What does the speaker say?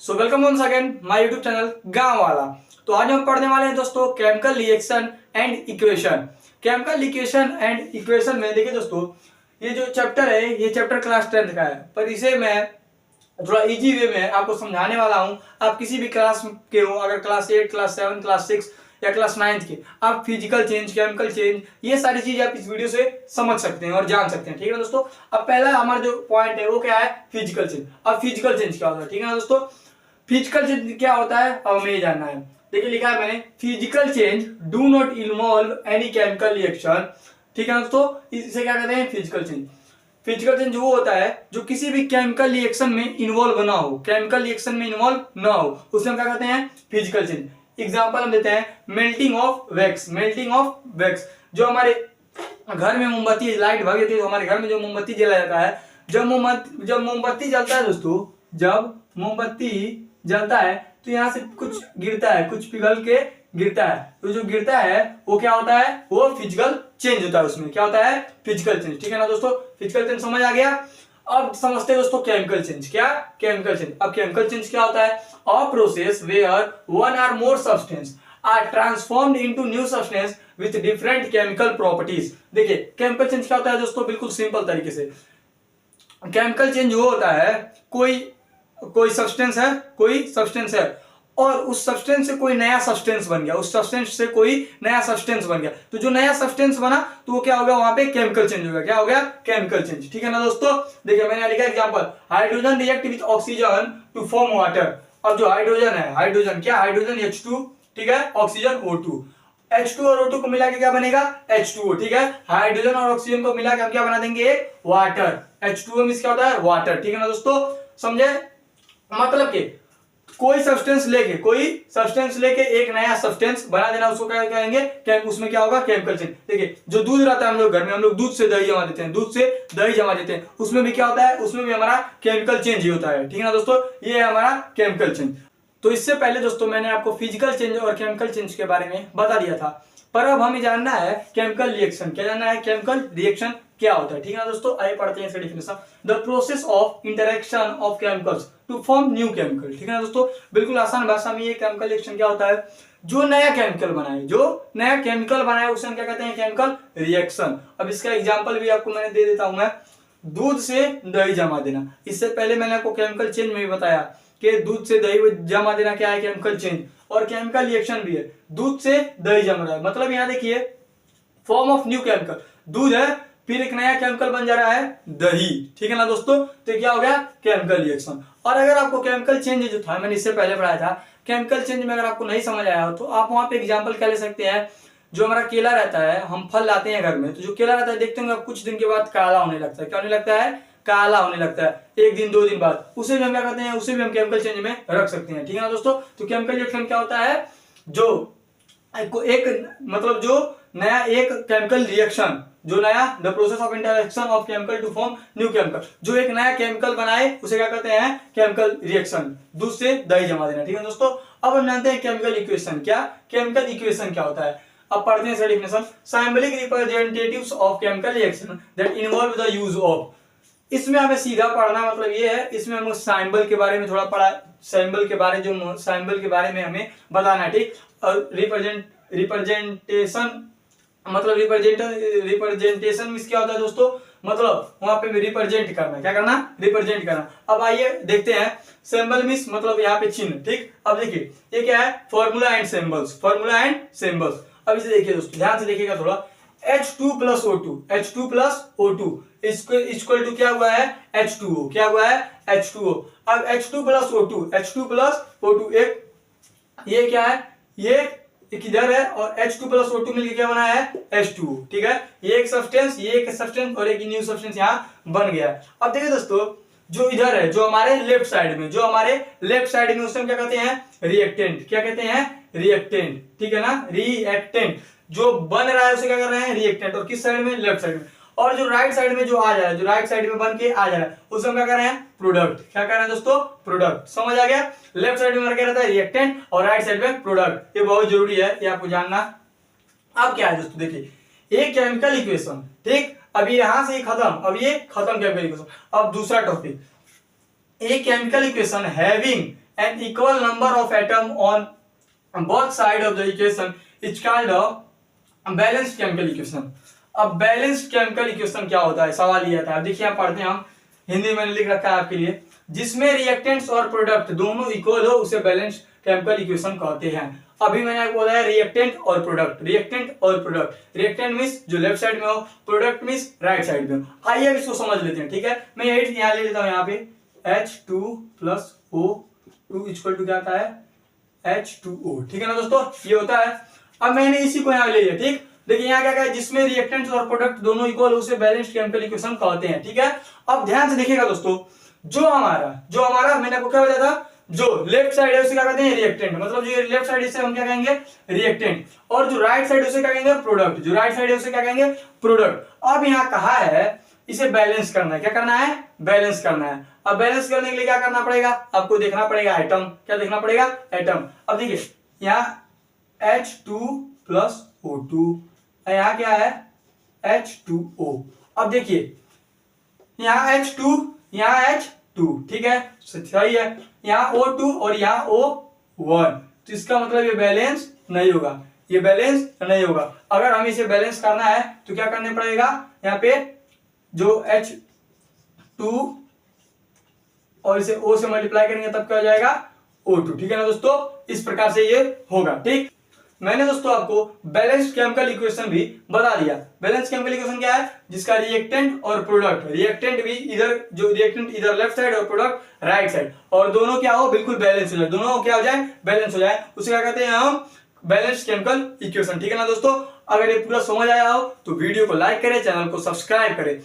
So welcome once again my YouTube channel गांव वाला। तो आज हम पढ़ने वाले हैं दोस्तों chemical reaction and equation. Chemical reaction and equation में देखिए दोस्तों, ये जो चैप्टर है ये चैप्टर क्लास 10th का है, पर इसे मैं थोड़ा इजी वे में आपको समझाने वाला हूं। आप किसी भी क्लास के हो, अगर क्लास 8, क्लास 7, क्लास 6 या क्लास 9 के, आप फिजिकल चेंज, केमिकल चेंज, ये सारी चीजें आप इस वीडियो से समझ सकते हैं और जान सकते हैं। ठीक है ना दोस्तों। अब पहला हमारा जो पॉइंट है वो क्या है, फिजिकल चेंज। अब फिजिकल चेंज क्या होता है, ठीक है ना दोस्तों। फिजिकल चेंज क्या होता है अब हमें ये जानना है। देखिए लिखा है मैंने, physical change do not involve any chemical reaction. ठीक है ना दोस्तों, इसे क्या कहते हैं, फिजिकल चेंज। फिजिकल चेंज वो होता है जो किसी भी केमिकल रिएक्शन में इन्वॉल्व ना हो, केमिकल रिएक्शन में इन्वॉल्व ना हो, उसे हम क्या कहते हैं, फिजिकल चेंज। एग्जांपल हम देते हैं, melting of wax. Melting of wax, जो हमारे घर में मोमबत्ती लाइट भाग जाती है तो हमारे घर में जो मोमबत्ती जलाया जाता है, जब मोमबत्ती जलता है दोस्तों, जब मोमबत्ती जलता है तो यहाँ से कुछ गिरता है, कुछ पिघल के गिरता है, तो जो गिरता है वो क्या होता है, वो फिजिकल चेंज होता है। उसमें क्या होता है, फिजिकल चेंज। ठीक है ना दोस्तों, फिजिकल चेंज समझ आ गया। अब समझते हैं दोस्तों केमिकल चेंज। क्या केमिकल चेंज। अब केमिकल चेंज क्या होता है, अ प्रोसेस वेयर वन और more substance are transformed into new substance with different chemical properties. देखिए केमिकल चेंज क्या होता है दोस्तों, बिल्कुल सिंपल तरीके से केमिकल चेंज वो होता है, कोई सब्सटेंस है और उस सब्सटेंस से कोई नया सब्सटेंस बन गया, उस सब्सटेंस से कोई नया सब्सटेंस बन गया, तो जो नया सब्सटेंस बना तो वो क्या हो गया, वहां पे केमिकल चेंज हो गया। क्या हो गया, केमिकल चेंज। ठीक है ना दोस्तों। देखिए मैंने लिखा example, hydrogen react with oxygen to form water. अब जो हाइड्रोजन है, हाइड्रोजन क्या, हाइड्रोजन H2, ठीक है, ऑक्सीजन O2। H2 और O2 को मिला के क्या बनेगा, H2O। ठीक है, हाइड्रोजन और ऑक्सीजन को मिला के हम क्या बना देंगे, वाटर। H2O मींस क्या होता है, वाटर। ठीक है ना दोस्तों, समझे। मतलब कि कोई सब्सटेंस लेके एक नया सब्सटेंस बना देना, उसको क्या कहेंगे, उसमें क्या होगा, केमिकल चेंज। देखिए जो दूध रहता है हम लोग घर में, हम लोग दूध से दही जमा देते हैं, उसमें भी क्या होता है, उसमें भी हमारा केमिकल चेंज ही होता है। ठीक है ना दोस्तों, ये है हमारा केमिकल चेंज। तो इससे पहले दोस्तों मैंने आपको फिजिकल चेंज और केमिकल चेंज के बारे में बता दिया था, पर अब हमें जानना है केमिकल रिएक्शन। क्या जानना है, केमिकल रिएक्शन क्या होता है। ठीक है ना दोस्तों, आइए पढ़ते हैं इसका definition. The process of interaction of chemicals to form new chemical. ठीक है ना दोस्तों, बिल्कुल आसान भाषा में ये केमिकल रिएक्शन क्या होता है, जो नया केमिकल बनाए उसे हम क्या कहते हैं, केमिकल रिएक्शन। अब इसका एग्जांपल भी आपको मैंने दे देता हूं मैं, दूध से दही जमा देना। इससे पहले मैंने आपको केमिकल चेंज में भी बताया कि दूध से दही जमा देना क्या है, केमिकल चेंज। और केमिकल रिएक्शन भी है, दूध से दही जम रहा है, मतलब यहाँ देखिए फॉर्म ऑफ न्यू केमिकल, दूध है फिर एक नया केमिकल बन जा रहा है दही। ठीक है ना दोस्तों, तो क्या हो गया, केमिकल रिएक्शन। और अगर आपको केमिकल चेंज जो था, मैंने इससे पहले पढ़ाया था, केमिकल चेंज में अगर आपको नहीं समझ आया हो तो आप वहां पे एग्जांपल क्या ले सकते हैं। जो हमारा केला रहता है, हम फल लाते हैं घर में, तो जो केला रहता है देखते होंगे कुछ दिन के बाद काला होने लगता है। क्या होने लगता है, काला होने लगता है, 1 दिन 2 दिन बाद, उसे भी हम क्या कहते हैं, उसे भी हम केमिकल चेंज में रख सकते हैं। ठीक है ना दोस्तों। तो केमिकल रिएक्शन क्या होता है, जो एक मतलब जो नया एक केमिकल रिएक्शन, जो नया the process of interaction of chemical to form new chemical, जो एक नया केमिकल बनाए उसे क्या कहते हैं, केमिकल रिएक्शन। दूध से दही जमा देना। ठीक है दोस्तों। अब हम जानते हैं केमिकल इक्वेशन। क्या केमिकल इक्वेशन क्या होता है, अब पढ़ते हैं इसका definition. Symbolic representatives of chemical reaction that involve the use of. इसमें हमें सीधा पढ़ना मतलब ये है, इसमें हम सिंबल के बारे में थोड़ा पढ़ा, सिंबल के बारे में हमें बताना है। ठीक, और रिप्रेजेंटेशन मतलब रिप्रेजेंटेशन मींस क्या होता है दोस्तों, मतलब वहां पे रिप्रेजेंट करना। क्या करना, रिप्रेजेंट करना। अब आइए देखते हैं, सिंबल मींस मतलब यहाँ पे चिन्ह। ठीक, अब देखिए ये क्या है, फॉर्मूला एंड सिंबल्स। अब इसे देखिए दोस्तों, ध्यान से देखिएगा थोड़ा। H2 plus O2 equal to क्या हुआ है, H2O। क्या हुआ है, H2O। अब H2 plus O2 एक, ये क्या है, ये किधर है, और H2 plus O2 मिलकर क्या बना है, H2O। ठीक है, ये एक सब्सटेंस और एक न्यू सब्सटेंस यहाँ बन गया। अब देखिए दोस्तों, जो इधर है, जो हमारे लेफ्ट साइड में उसे हम क्या कहते हैं, रिएक्टेंट। क्या कहते हैं, रिएक्टेंट। ठीक है ना, रिएक्टेंट। जो बन रहा है उसे क्या कर रहे हैं, रिएक्टेंट। और किस साइड में, लेफ्ट साइड में। और जो राइट साइड में जो आ जा रहा है, जो राइट साइड में बन के आ जा रहा है, उसे हम क्या कर रहे हैं, प्रोडक्ट। क्या कर रहे हैं दोस्तों, प्रोडक्ट। समझ आ गया। लेफ्ट साइड में क्या रहता है, रिएक्टेंट, और राइट साइड में प्रोडक्ट। ये बहुत जरूरी है, ये आपको जानना। अब क्या है दोस्तों, देखिए ये केमिकल इक्वेशन। ठीक, अभी यहां से खत्म, अब ये खत्म केमिकल इक्वेशन। अब दूसरा topic, a chemical equation having an equal number of atom on both side of the equation is called a balanced chemical equation. अब बैलेंस्ड केमिकल इक्वेशन क्या होता है, सवाल ये आता है। देखिए यहाँ पढ़ते हैं हम, हिंदी में लिख रखा है आपके लिए, जिसमें रिएक्टेंट्स और प्रोडक्ट दोनों इक्वल हो उसे बैलेंस्ड केमिकल इक्वेशन कहते हैं। अभी मैंने आपको बोला है रिएक्टेंट और प्रोडक्ट, रिएक्टेंट और प्रोडक्ट। रिएक्टेंट मींस जो लेफ्ट साइड में हो, प्रोडक्ट मींस राइट साइड में हो। आइए अब इसको समझ लेते हैं, ठीक है। मैं यही यहाँ ले लेता हूँ, यहाँ पे H2 plus O2 equal to क्या आता है H2O, ठीक है ना दोस्तों, ये होता है। अब मैंने इसी को यहाँ ले लिया, ठीक। देखिए यहाँ क्या है, जिसमें रिएक्टेंट्स और प्रोडक्ट दोनों इक्वल उसे बैलेंस्ड केमिकल इक्वेशन कहते हैं, ठीक है। अब ध्यान से देखिएगा दोस्तों, जो हमारा मैंने आपको क्या बताया था, जो लेफ्ट साइड है उसे क्या कहते हैं रिएक्टेंट, मतलब जो लेफ्ट साइड इसे हम क्या कहेंगे रिएक्टेंट, और जो राइट साइड उसे क्या कहेंगे प्रोडक्ट, जो राइट साइड है उसे क्या कहेंगे प्रोडक्ट। अब यहाँ कहा है इसे बैलेंस करना है, क्या करना है बैलेंस करना है। अब बैलेंस करने के लिए क्या करना पड़ेगा, आपको देखना पड़ेगा एटम, क्या देखना पड़ेगा एटम। अब देखिए यहाँ H2 प्लस O2, यहाँ क्या है H2O। अब देखिए यहाँ H2 यहाँ H2, ठीक है सही है, यहाँ O2 और यहाँ O1, तो इसका मतलब ये बैलेंस नहीं होगा, ये बैलेंस नहीं होगा। अगर हमें इसे बैलेंस करना है तो क्या करने पड़ेगा, यहाँ पे जो H2 और इसे O से मल्टीप्लाई करेंगे तब क्या हो जाएगा O2, ठीक है ना दोस्तों। इस प्रकार से ये होगा, ठीक। मैंने दोस्तों आपको बैलेंस्ड केमिकल इक्वेशन भी बता दिया। बैलेंस्ड केमिकल इक्वेशन क्या है, जिसका रिएक्टेंट और प्रोडक्ट, रिएक्टेंट भी इधर, जो रिएक्टेंट इधर लेफ्ट साइड और प्रोडक्ट राइट साइड, और दोनों क्या हो बिल्कुल बैलेंस हो जाए, दोनों क्या हो जाए बैलेंस हो जाए, उसे क्या कहते हैं हम बैलेंस्ड केमिकल इक्वेशन, ठीक है ना दोस्तों। अगर ये पूरा समझ आया हो तो वीडियो को लाइक करें, चैनल को सब्सक्राइब करें।